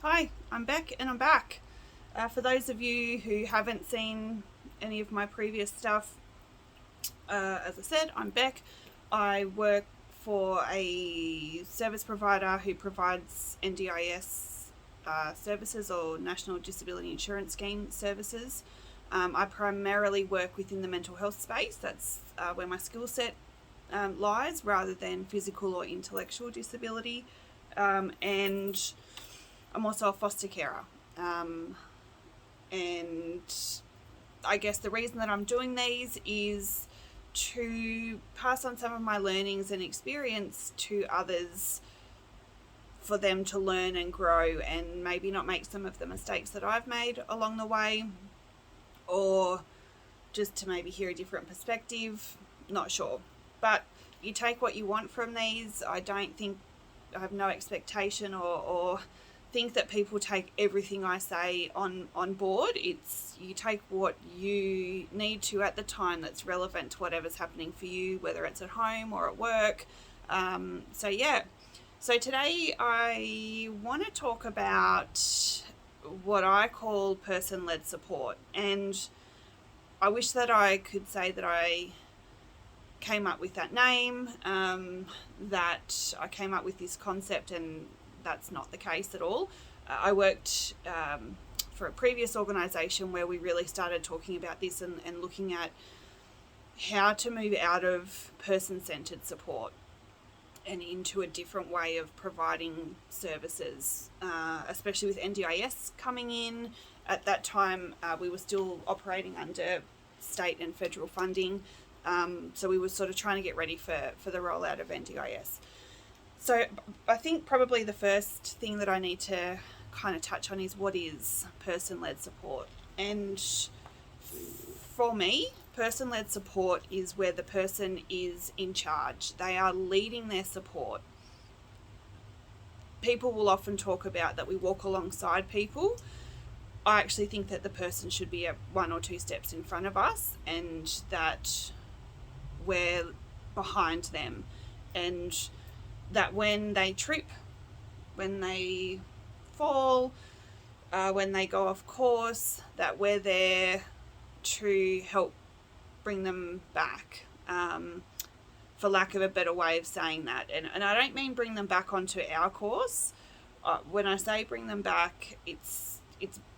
Hi, I'm Beck and I'm back. For those of you who haven't seen any of my previous stuff, as I said, I'm Beck. I work for a service provider who provides NDIS services or National Disability Insurance Scheme services. I primarily work within the mental health space. That's where my skill set lies, rather than physical or intellectual disability. And I'm also a foster carer. Um, and I guess the reason that I'm doing these is to pass on some of my learnings and experience to others for them to learn and grow and maybe not make some of the mistakes that I've made along the way, or just to maybe hear a different perspective. Not sure. But you take what you want from these. I don't think I have no expectation or think that people take everything I say on board. It's you take what you need to at the time that's relevant to whatever's happening for you, whether it's at home or at work. Yeah. So today I want to talk about what I call person-led support. And I wish that I could say that I came up with that name, that I came up with this concept, and that's not the case at all. I worked for a previous organisation where we really started talking about this and looking at how to move out of person-centred support and into a different way of providing services, especially with NDIS coming in. At that time, we were still operating under state and federal funding, so we were sort of trying to get ready for the rollout of NDIS. So I think probably the first thing that I need to kind of touch on is what is person-led support. And for me, person-led support is where the person is in charge. They are leading their support. People will often talk about that we walk alongside people. I actually think that the person should be one or two steps in front of us, and that we're behind them, and that when they trip, when they fall, when they go off course, that we're there to help bring them back, for lack of a better way of saying that. And I don't mean bring them back onto our course. When I say bring them back, it's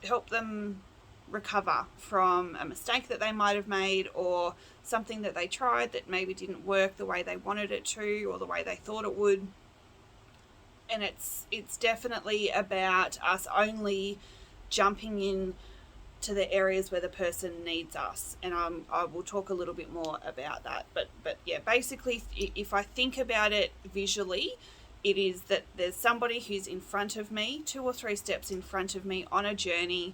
help them recover from a mistake that they might have made, or something that they tried that maybe didn't work the way they wanted it to or the way they thought it would. And it's definitely about us only jumping in to the areas where the person needs us, and I will talk a little bit more about that. But yeah, basically, if I think about it visually, it is that there's somebody who's in front of me, 2 or 3 steps in front of me on a journey,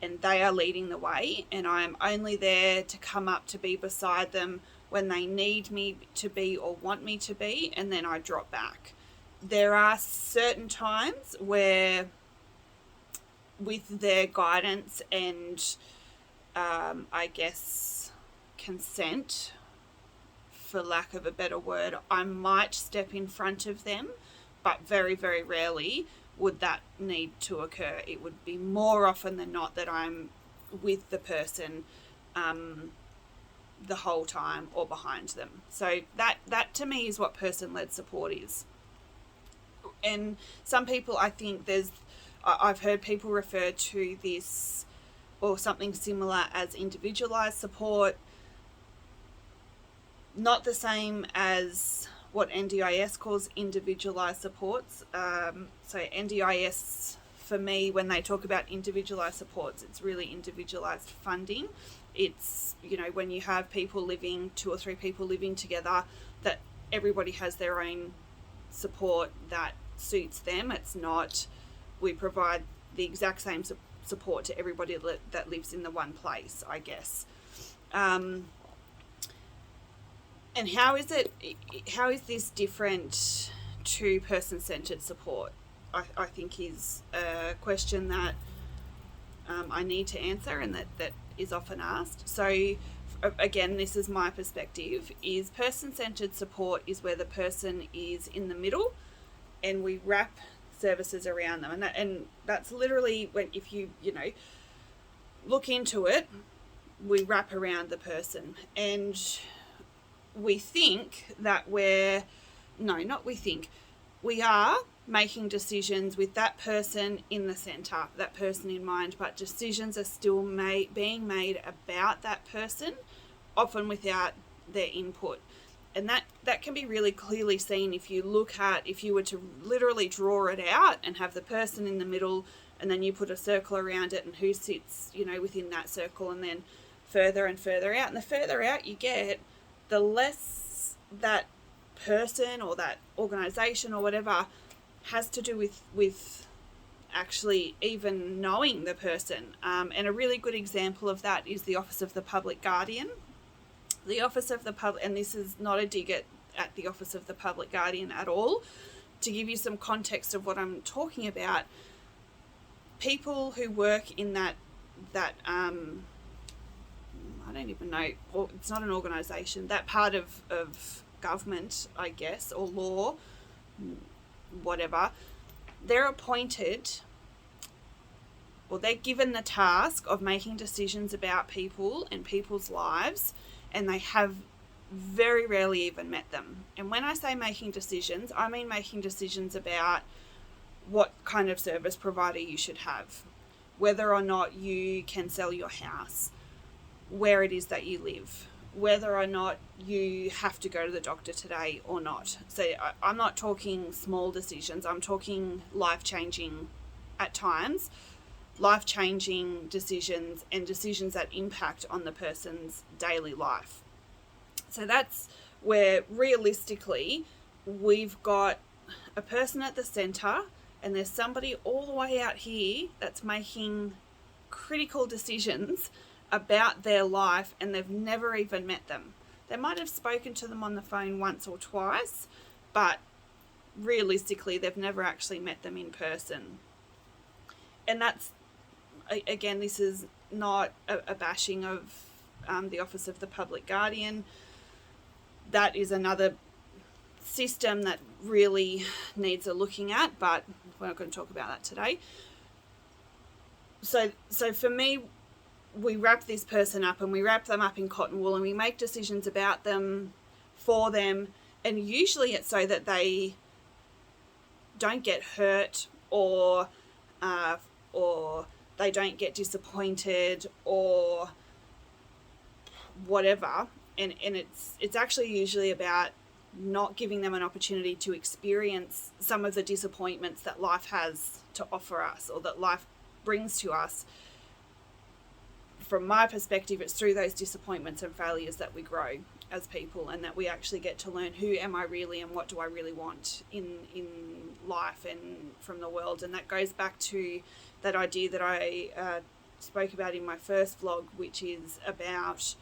and they are leading the way, and I'm only there to come up to be beside them when they need me to be or want me to be, and then I drop back. There are certain times where, with their guidance and I guess consent, for lack of a better word, I might step in front of them, but very, very rarely would that need to occur. It would be more often than not that I'm with the person the whole time or behind them. So that to me is what person-led support is. And some people, I think I've heard people refer to this or something similar as individualized support. Not the same as what NDIS calls individualized supports. So NDIS, for me, when they talk about individualized supports, it's really individualized funding. It's, when you have people living, 2 or 3 people living together, that everybody has their own support that suits them. It's not, we provide the exact same support to everybody that lives in the one place, I guess. And how is this different to person-centered support? I think is a question that I need to answer, and that is often asked. So again, this is my perspective, is person-centered support is where the person is in the middle, and we wrap services around them, and that's literally when, if you look into it, we wrap around the person, and we think that we are making decisions with that person in the centre, that person in mind, but decisions are still being made about that person, often without their input. And that can be really clearly seen if you were to literally draw it out and have the person in the middle, and then you put a circle around it and who sits, within that circle, and then further and further out. And the further out you get, the less that person or that organisation or whatever has to do with actually even knowing the person. And a really good example of that is the Office of the Public Guardian. The Office of the Public, and this is not a dig at the Office of the Public Guardian at all, to give you some context of what I'm talking about, people who work in that I don't even know, or it's not an organisation, that part of government, I guess, or law, whatever, they're appointed, or they're given the task of making decisions about people and people's lives, and they have very rarely even met them. And when I say making decisions, I mean making decisions about what kind of service provider you should have, whether or not you can sell your house, where it is that you live, whether or not you have to go to the doctor today or not. So I'm not talking small decisions, I'm talking life-changing, at times, life-changing decisions, and decisions that impact on the person's daily life. So that's where realistically we've got a person at the centre, and there's somebody all the way out here that's making critical decisions about their life, and they've never even met them. They might have spoken to them on the phone once or twice, but realistically they've never actually met them in person. And that's, again, this is not a bashing of the Office of the Public Guardian. That is another system that really needs a looking at, but we're not going to talk about that today. So for me, we wrap this person up, and we wrap them up in cotton wool, and we make decisions about them, for them, and usually it's so that they don't get hurt, or they don't get disappointed, or whatever. And it's actually usually about not giving them an opportunity to experience some of the disappointments that life has to offer us, or that life brings to us. From my perspective, it's through those disappointments and failures that we grow as people, and that we actually get to learn who am I really, and what do I really want in life and from the world. And that goes back to that idea that I spoke about in my first vlog, which is about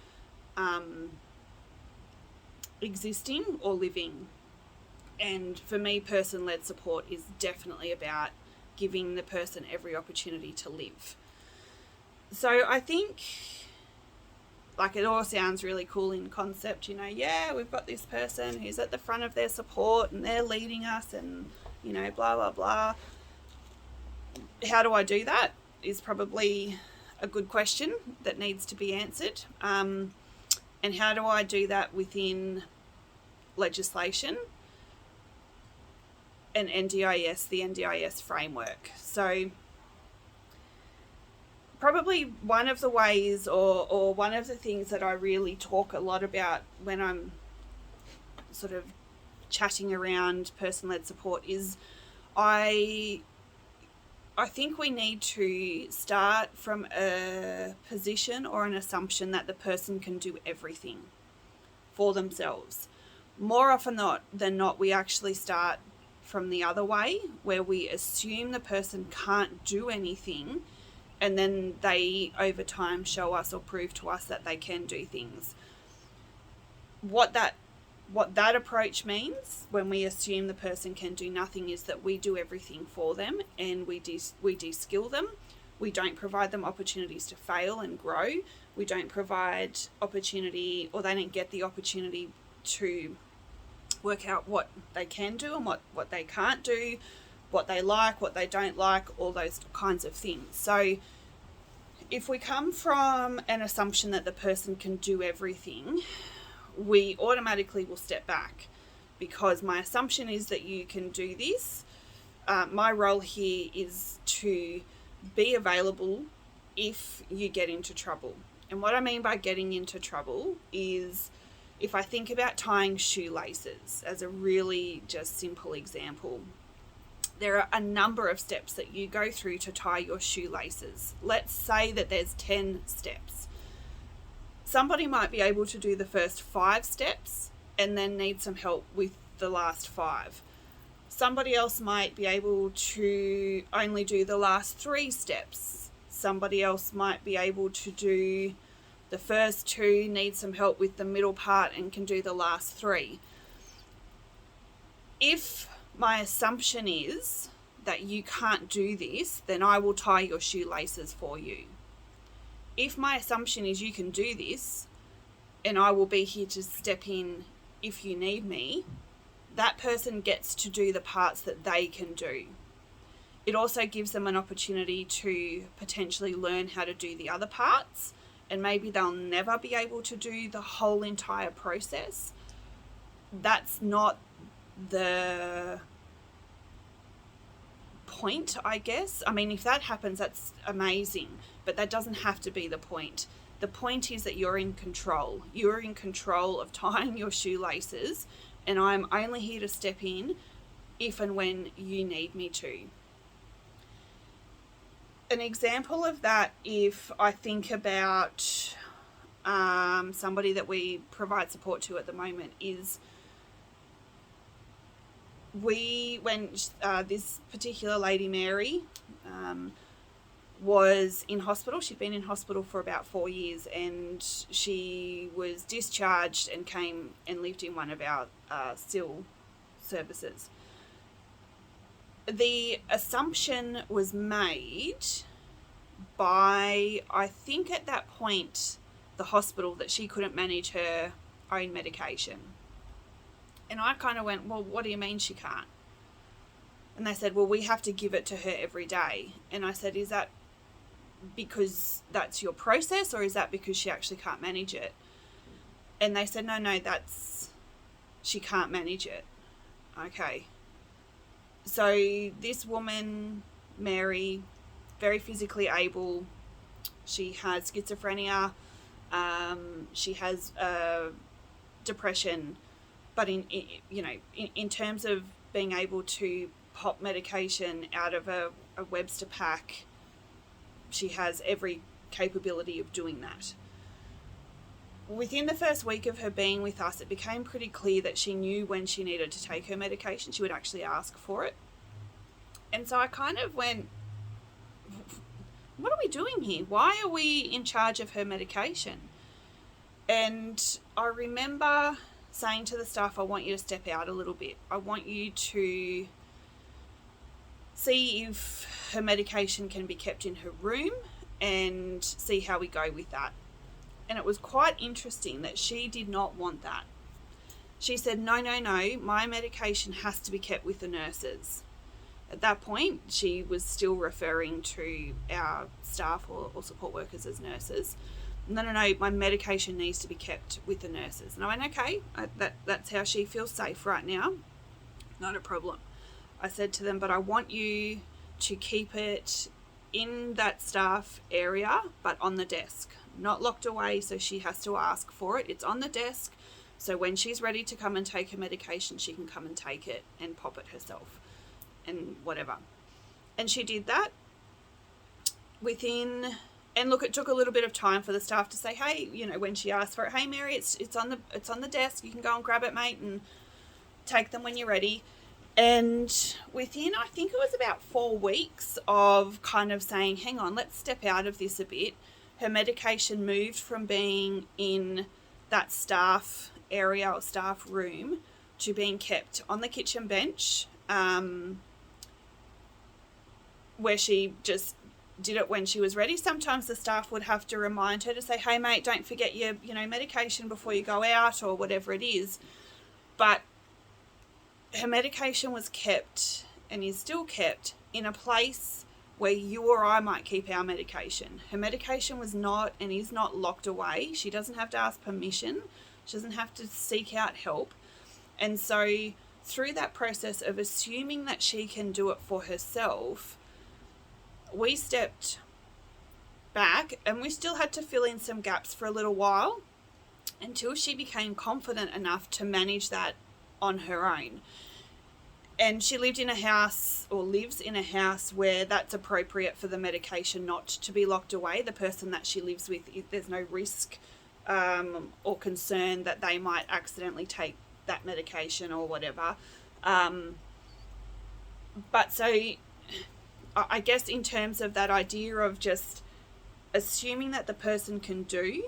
existing or living. And for me, person-led support is definitely about giving the person every opportunity to live. So I think, like, it all sounds really cool in concept, yeah, we've got this person who's at the front of their support and they're leading us, and, blah, blah, blah. How do I do that is probably a good question that needs to be answered. And how do I do that within legislation and NDIS, the NDIS framework? So probably one of the ways, or one of the things that I really talk a lot about when I'm sort of chatting around person-led support is I think we need to start from a position or an assumption that the person can do everything for themselves. More often than not, we actually start from the other way, where we assume the person can't do anything, and then they, over time, show us or prove to us that they can do things. What that approach means, when we assume the person can do nothing, is that we do everything for them, and we de-skill them. We don't provide them opportunities to fail and grow. We don't provide opportunity, or they don't get the opportunity to work out what they can do and what they can't do. what they like, what they don't like, all those kinds of things. So if we come from an assumption that the person can do everything, we automatically will step back, because my assumption is that you can do this. My role here is to be available if you get into trouble. And what I mean by getting into trouble is, if I think about tying shoelaces as a really just simple example, there are a number of steps that you go through to tie your shoelaces. Let's say that there's 10 steps. Somebody might be able to do the first 5 steps and then need some help with the last 5. Somebody else might be able to only do the last 3 steps. Somebody else might be able to do the first 2, need some help with the middle part, and can do the last 3. If my assumption is that you can't do this, then I will tie your shoelaces for you. If my assumption is you can do this, and I will be here to step in if you need me, that person gets to do the parts that they can do. It also gives them an opportunity to potentially learn how to do the other parts, and maybe they'll never be able to do the whole entire process. That's not the point, I guess. I mean, if that happens, that's amazing, but that doesn't have to be the point. The point is that you're in control. You're in control of tying your shoelaces, and I'm only here to step in if and when you need me to. An example of that, if I think about somebody that we provide support to at the moment, is when this particular lady, Mary, was in hospital. She'd been in hospital for about 4 years, and she was discharged and came and lived in one of our SIL services. The assumption was made by, I think at that point, the hospital, that she couldn't manage her own medication. And I kind of went, well, what do you mean she can't? And they said, well, we have to give it to her every day. And I said, is that because that's your process, or is that because she actually can't manage it? And they said, no, she can't manage it. Okay. So this woman, Mary, very physically able, she has schizophrenia, she has depression, but in terms of being able to pop medication out of a Webster pack, she has every capability of doing that. Within the first week of her being with us, it became pretty clear that she knew when she needed to take her medication. She would actually ask for it. And so I kind of went, what are we doing here? Why are we in charge of her medication? And I remember saying to the staff, I want you to step out a little bit. I want you to see if her medication can be kept in her room and see how we go with that. And it was quite interesting that she did not want that. She said, no, my medication has to be kept with the nurses. At that point, she was still referring to our staff or support workers as nurses. No, my medication needs to be kept with the nurses. And I went, okay, that's how she feels safe right now. Not a problem. I said to them, but I want you to keep it in that staff area, but on the desk. Not locked away, so she has to ask for it. It's on the desk, so when she's ready to come and take her medication, she can come and take it and pop it herself and whatever. And she did that. And look, it took a little bit of time for the staff to say, hey, when she asked for it, hey Mary, it's on the desk, you can go and grab it, mate, and take them when you're ready. And within, I think it was about 4 weeks of kind of saying, hang on, let's step out of this a bit, her medication moved from being in that staff area or staff room to being kept on the kitchen bench, where she just did it when she was ready. Sometimes the staff would have to remind her to say, hey mate, don't forget your medication before you go out, or whatever it is. But her medication was kept and is still kept in a place where you or I might keep our medication. Her medication was not and is not locked away. She doesn't have to ask permission. She doesn't have to seek out help. And so through that process of assuming that she can do it for herself, we stepped back and we still had to fill in some gaps for a little while until she became confident enough to manage that on her own. And she lived in a house, or lives in a house, where that's appropriate for the medication not to be locked away. The person that she lives with, there's no risk or concern that they might accidentally take that medication or whatever. But so I guess in terms of that idea of just assuming that the person can do,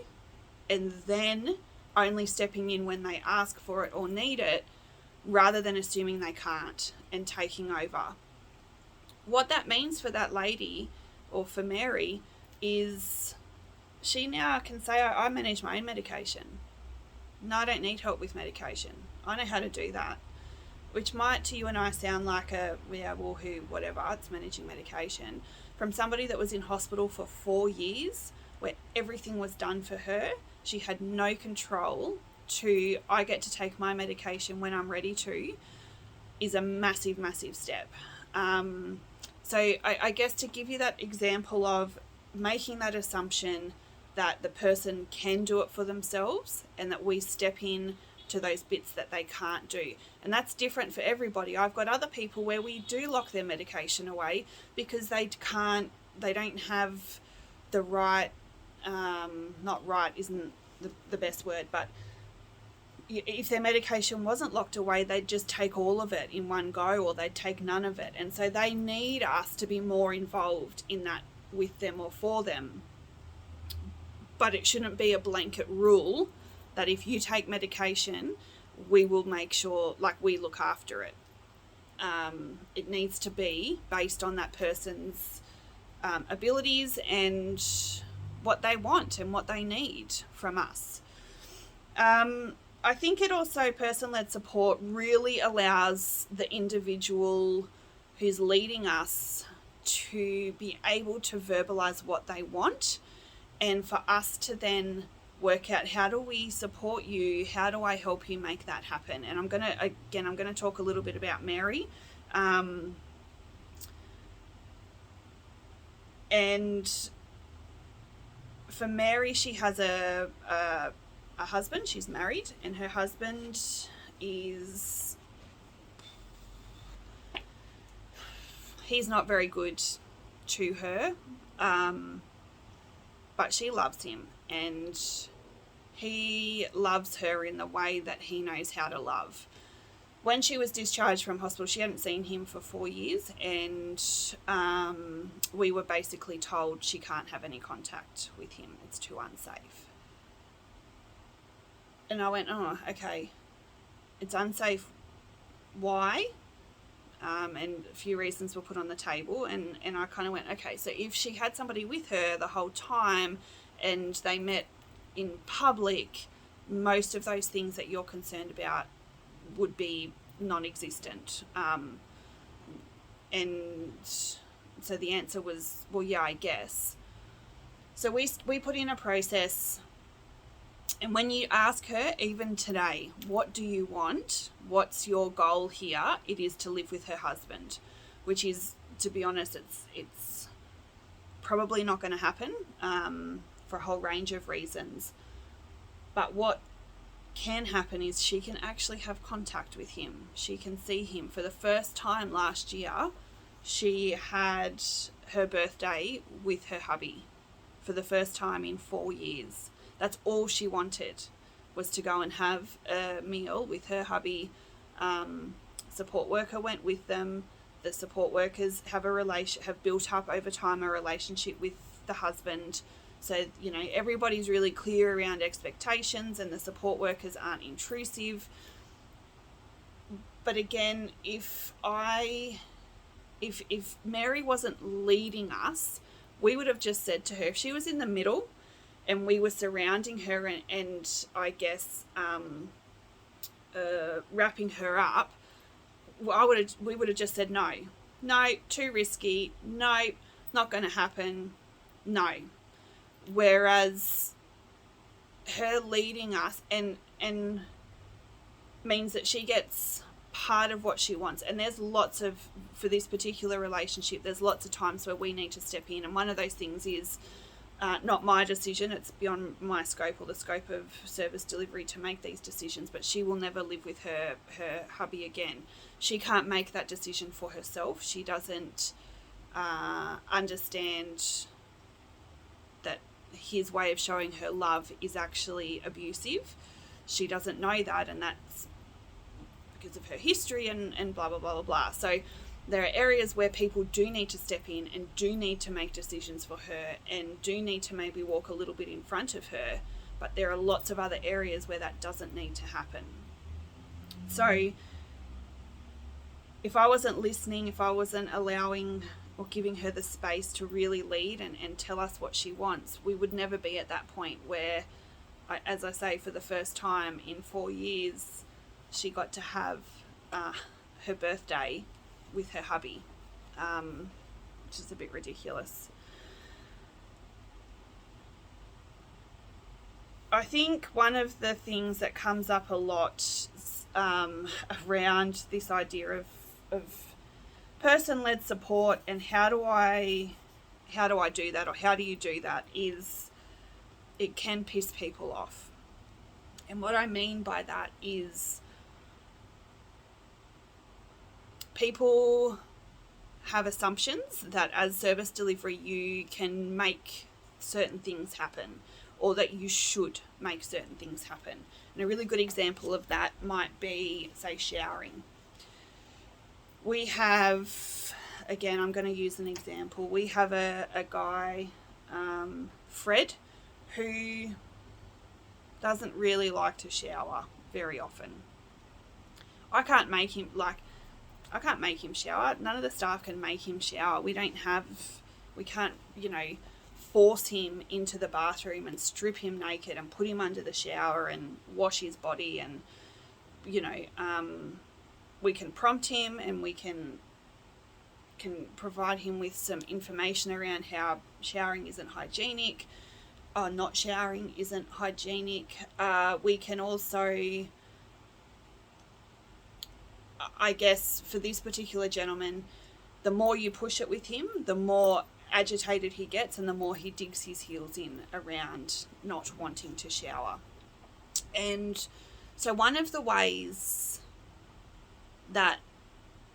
and then only stepping in when they ask for it or need it, rather than assuming they can't and taking over. What that means for that lady, or for Mary, is she now can say, I manage my own medication. No, I don't need help with medication. I know how to do that. Which might to you and I sound like whatever, it's managing medication. From somebody that was in hospital for 4 years, where everything was done for her, she had no control, to I get to take my medication when I'm ready to, is a massive, massive step. So I guess to give you that example of making that assumption that the person can do it for themselves, and that we step in to those bits that they can't do. And that's different for everybody. I've got other people where we do lock their medication away because they don't have the right, not right isn't the best word, but if their medication wasn't locked away, they'd just take all of it in one go, or they'd take none of it. And so they need us to be more involved in that with them or for them. But it shouldn't be a blanket rule that if you take medication, we will make sure, like, we look after it. It needs to be based on that person's abilities and what they want and what they need from us. I think it also, person-led support really allows the individual who's leading us to be able to verbalize what they want, and for us to then work out, how do we support you? How do I help you make that happen? And I'm going to talk a little bit about Mary. And for Mary, she has a husband. She's married, and her husband he's not very good to her, but she loves him, and he loves her in the way that he knows how to love. When she was discharged from hospital, she hadn't seen him for 4 years, and we were basically told she can't have any contact with him. It's too unsafe. And I went, oh, okay, it's unsafe. Why? And a few reasons were put on the table, and I kind of went, okay, so if she had somebody with her the whole time and they met in public, most of those things that you're concerned about would be non-existent. And so the answer was, well, yeah, I guess. So we put in a process. And when you ask her, even today, what do you want? What's your goal here? It is to live with her husband, which is, to be honest, it's probably not going to happen for a whole range of reasons. But what can happen is she can actually have contact with him. She can see him. For the first time last year, she had her birthday with her hubby for the first time in 4 years. That's all she wanted, was to go and have a meal with her hubby. Support worker went with them. The support workers have built up over time a relationship with the husband. So, everybody's really clear around expectations, and the support workers aren't intrusive. But again, if Mary wasn't leading us, we would have just said to her, if she was in the middle and we were surrounding her and I guess wrapping her up, we would have just said no. No, too risky. No, not going to happen. No. Whereas her leading us and means that she gets part of what she wants. And there's lots of, for this particular relationship, there's lots of times where we need to step in. And one of those things is not my decision. It's beyond my scope or the scope of service delivery to make these decisions, but she will never live with her hubby again. She can't make that decision for herself. She doesn't understand that his way of showing her love is actually abusive. She doesn't know that, and that's because of her history and blah, blah, blah, blah, blah. So there are areas where people do need to step in and do need to make decisions for her and do need to maybe walk a little bit in front of her, but there are lots of other areas where that doesn't need to happen. So if I wasn't listening, if I wasn't allowing or giving her the space to really lead and tell us what she wants, we would never be at that point where, as I say, for the first time in 4 years, she got to have her birthday with her hubby, which is a bit ridiculous. I think one of the things that comes up a lot around this idea of person-led support and how do I do that, or how do you do that, is it can piss people off. And what I mean by that is people have assumptions that as service delivery you can make certain things happen, or that you should make certain things happen. And a really good example of that might be, say, showering. We have, again, I'm going to use an example. We have a guy, Fred, who doesn't really like to shower very often. I can't make him shower. None of the staff can make him shower. We can't, force him into the bathroom and strip him naked and put him under the shower and wash his body. And, we can prompt him and we can provide him with some information around how showering isn't hygienic, not showering isn't hygienic. We can also, I guess, for this particular gentleman, the more you push it with him, the more agitated he gets and the more he digs his heels in around not wanting to shower. And so one of the ways that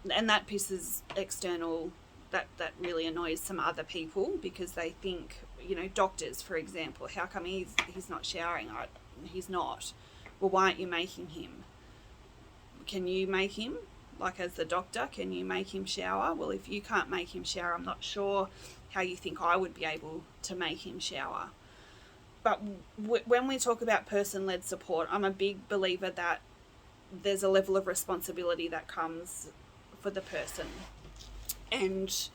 pisses external, that really annoys some other people, because they think, doctors, for example, how come he's not showering? He's not. Well, why aren't you making him? Can you make him? Like, as the doctor, can you make him shower? Well, if you can't make him shower, I'm not sure how you think I would be able to make him shower. But when we talk about person-led support, I'm a big believer that there's a level of responsibility that comes for the person. And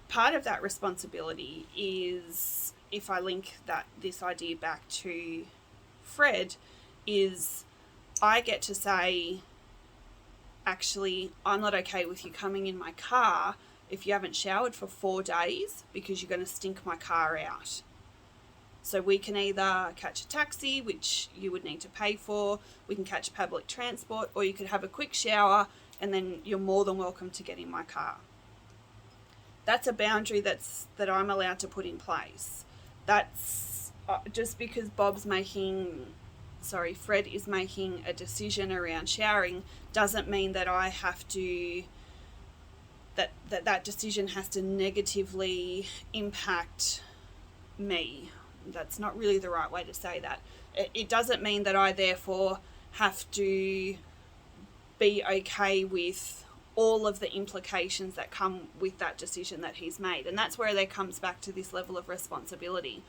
part of that responsibility is, if I link this idea back to Fred, is I get to say, actually, I'm not okay with you coming in my car if you haven't showered for 4 days, because you're going to stink my car out. So we can either catch a taxi, which you would need to pay for, we can catch public transport, or you could have a quick shower and then you're more than welcome to get in my car. That's a boundary that I'm allowed to put in place. That's just because Fred is making a decision around showering doesn't mean that I have to, that decision has to negatively impact me. That's not really the right way to say that. It doesn't mean that I therefore have to be okay with all of the implications that come with that decision that he's made. And that's where there comes back to this level of responsibility.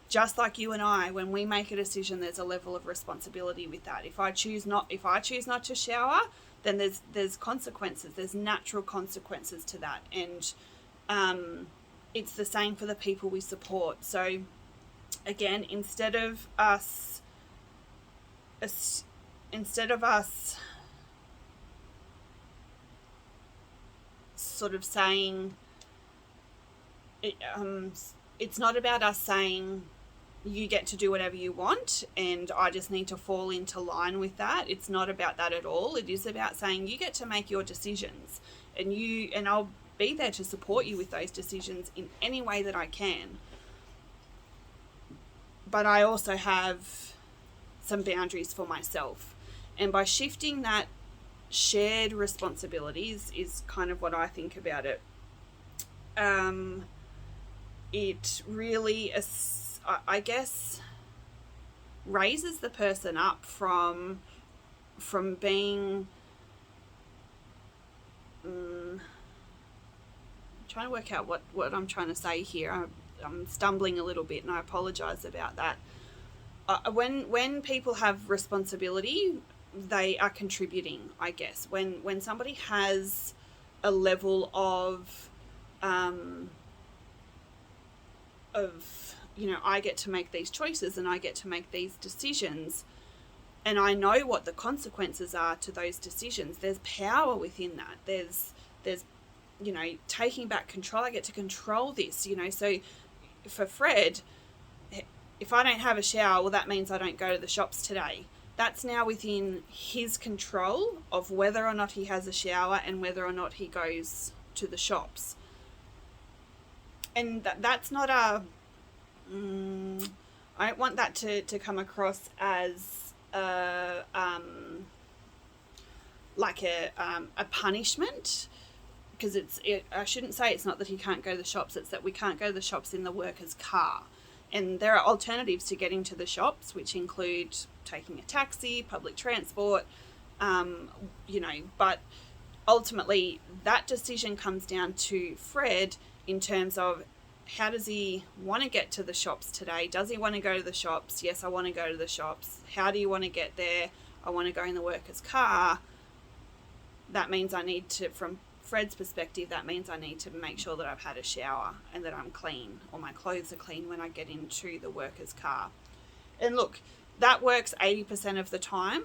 Just like you and I, when we make a decision, there's a level of responsibility with that. If I choose not to shower, then there's consequences. There's natural consequences to that. And it's the same for the people we support. So again, instead of us sort of saying, it's not about us saying you get to do whatever you want and I just need to fall into line with that. It's not about that at all. It is about saying you get to make your decisions, and I'll be there to support you with those decisions in any way that I can. But I also have some boundaries for myself. And by shifting that shared responsibilities is kind of what I think about it. It really, I guess, raises the person up from being... I'm trying to work out what I'm trying to say here. I'm stumbling a little bit, and I apologise about that. When people have responsibility, they are contributing, I guess. When somebody has a level of I get to make these choices and I get to make these decisions, and I know what the consequences are to those decisions. There's power within that. There's taking back control. I get to control this, so for Fred, if I don't have a shower, well, that means I don't go to the shops today. That's now within his control of whether or not he has a shower and whether or not he goes to the shops. And that's not I don't want that to come across as like a punishment, because I shouldn't say it's not that he can't go to the shops, it's that we can't go to the shops in the worker's car. And there are alternatives to getting to the shops, which include taking a taxi, public transport, but ultimately that decision comes down to Fred in terms of how does he want to get to the shops today? Does he want to go to the shops? Yes, I want to go to the shops. How do you want to get there? I want to go in the worker's car. That means I need to, from Fred's perspective, that means I need to make sure that I've had a shower and that I'm clean, or my clothes are clean when I get into the worker's car. And look, that works 80% of the time.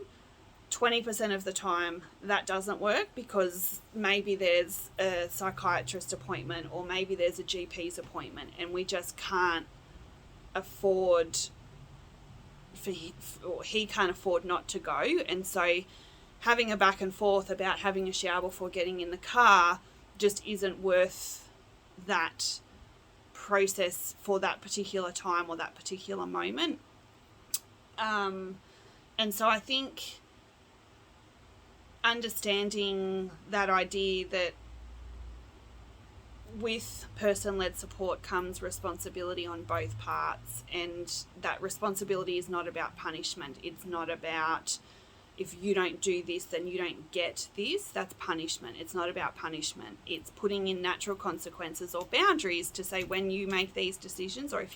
20% of the time that doesn't work, because maybe there's a psychiatrist appointment or maybe there's a GP's appointment and we just can't afford or he can't afford not to go. And so having a back and forth about having a shower before getting in the car just isn't worth that process for that particular time or that particular moment. And so I think understanding that idea that with person-led support comes responsibility on both parts, and that responsibility is not about punishment. It's not about, if you don't do this, then you don't get this. That's punishment. It's not about punishment. It's putting in natural consequences or boundaries to say, when you make these decisions, or if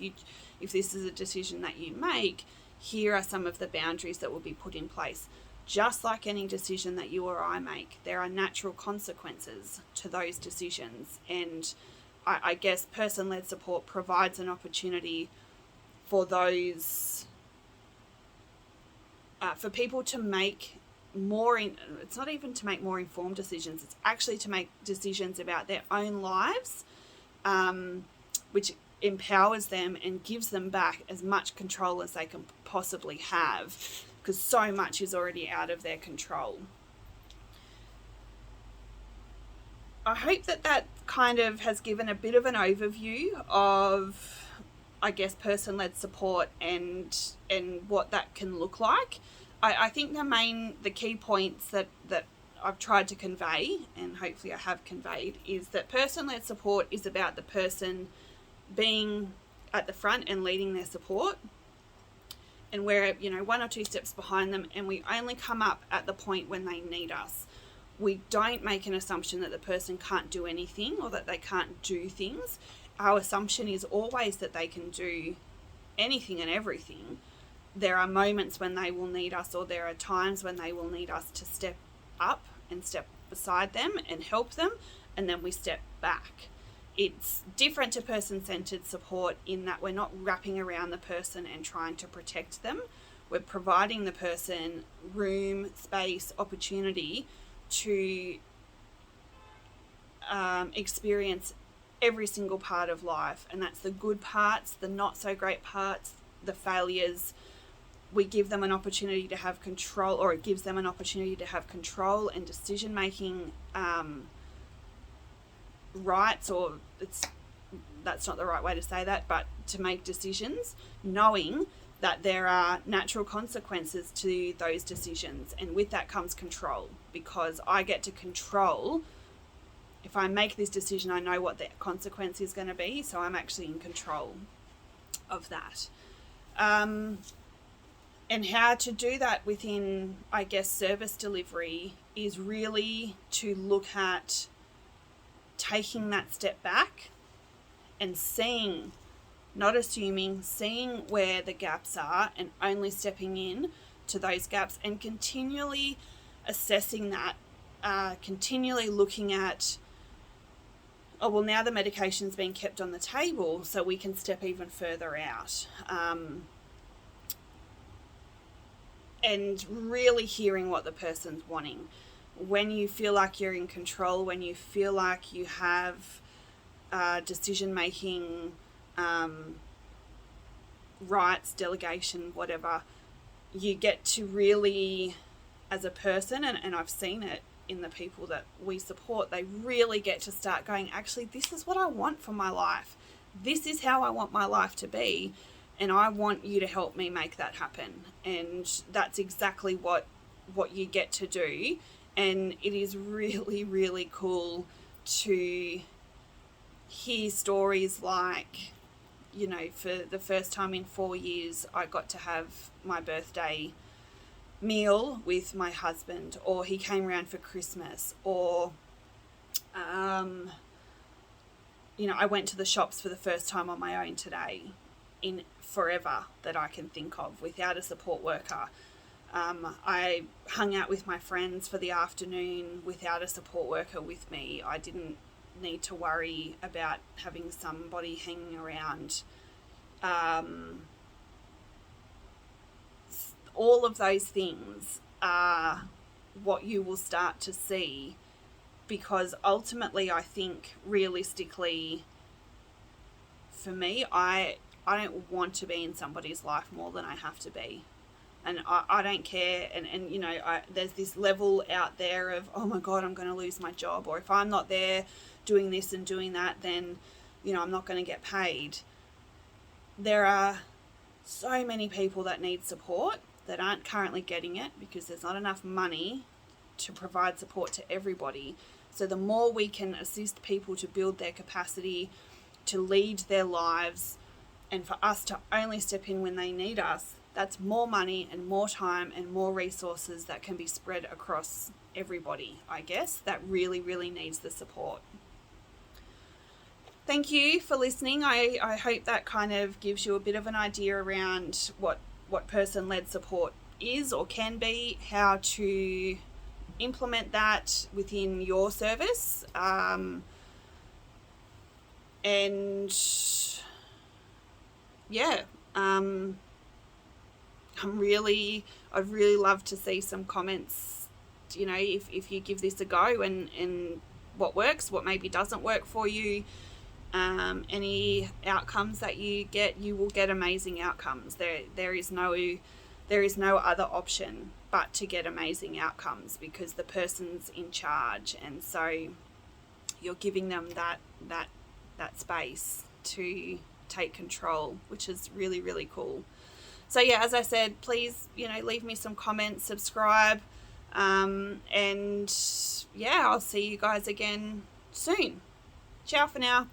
this is a decision that you make, here are some of the boundaries that will be put in place. Just like any decision that you or I make, there are natural consequences to those decisions. And I guess person-led support provides an opportunity for those, for people to make it's not even to make more informed decisions, it's actually to make decisions about their own lives, which empowers them and gives them back as much control as they can possibly have, because so much is already out of their control. I hope that kind of has given a bit of an overview of, I guess, person-led support and what that can look like. I think the key points that I've tried to convey, and hopefully I have conveyed, is that person-led support is about the person being at the front and leading their support, and we're, one or two steps behind them, and we only come up at the point when they need us. We don't make an assumption that the person can't do anything or that they can't do things. Our assumption is always that they can do anything and everything. There are moments when they will need us, or there are times when they will need us to step up and step beside them and help them, and then we step back. It's different to person-centered support in that we're not wrapping around the person and trying to protect them. We're providing the person room, space, opportunity to experience every single part of life, and that's the good parts, the not so great parts, the failures. We give them an opportunity to have control, or it gives them an opportunity to have control and decision making rights, or that's not the right way to say that, but to make decisions, knowing that there are natural consequences to those decisions. And with that comes control, because I get to control. If I make this decision, I know what the consequence is going to be, so I'm actually in control of that. And how to do that within, I guess, service delivery is really to look at taking that step back and seeing, not assuming, seeing where the gaps are and only stepping in to those gaps, and continually assessing that, continually looking at, oh, well, now the medication's being kept on the table, so we can step even further out. And really hearing what the person's wanting. When you feel like you're in control, when you feel like you have decision-making rights, delegation, whatever, you get to really, as a person, and I've seen it in the people that we support, they really get to start going, actually, this is what I want for my life. This is how I want my life to be, and I want you to help me make that happen. And that's exactly what you get to do. And it is really, really cool to hear stories like, you know, for the first time in 4 years, I got to have my birthday meal with my husband, or he came around for Christmas, or you know, I went to the shops for the first time on my own today in forever that I can think of without a support worker. I hung out with my friends for the afternoon without a support worker with me. I didn't need to worry about having somebody hanging around. All of those things are what you will start to see, because ultimately, I think realistically, for me, I don't want to be in somebody's life more than I have to be. And I don't care. And you know, there's this level out there of, oh my God, I'm going to lose my job. Or if I'm not there doing this and doing that, then, you know, I'm not going to get paid. There are so many people that need support that aren't currently getting it because there's not enough money to provide support to everybody. So the more we can assist people to build their capacity, to lead their lives, and for us to only step in when they need us, that's more money and more time and more resources that can be spread across everybody, I guess, that really, really needs the support. Thank you for listening. I hope that kind of gives you a bit of an idea around what person-led support is or can be, how to implement that within your service, and yeah, I'd really love to see some comments, you know, if you give this a go, and what works, what maybe doesn't work for you, any outcomes that you get. You will get amazing outcomes. There is no other option but to get amazing outcomes, because the person's in charge, and so you're giving them that space to take control, which is really, really cool. So yeah, as I said, please, you know, leave me some comments, subscribe, and yeah, I'll see you guys again soon. Ciao for now.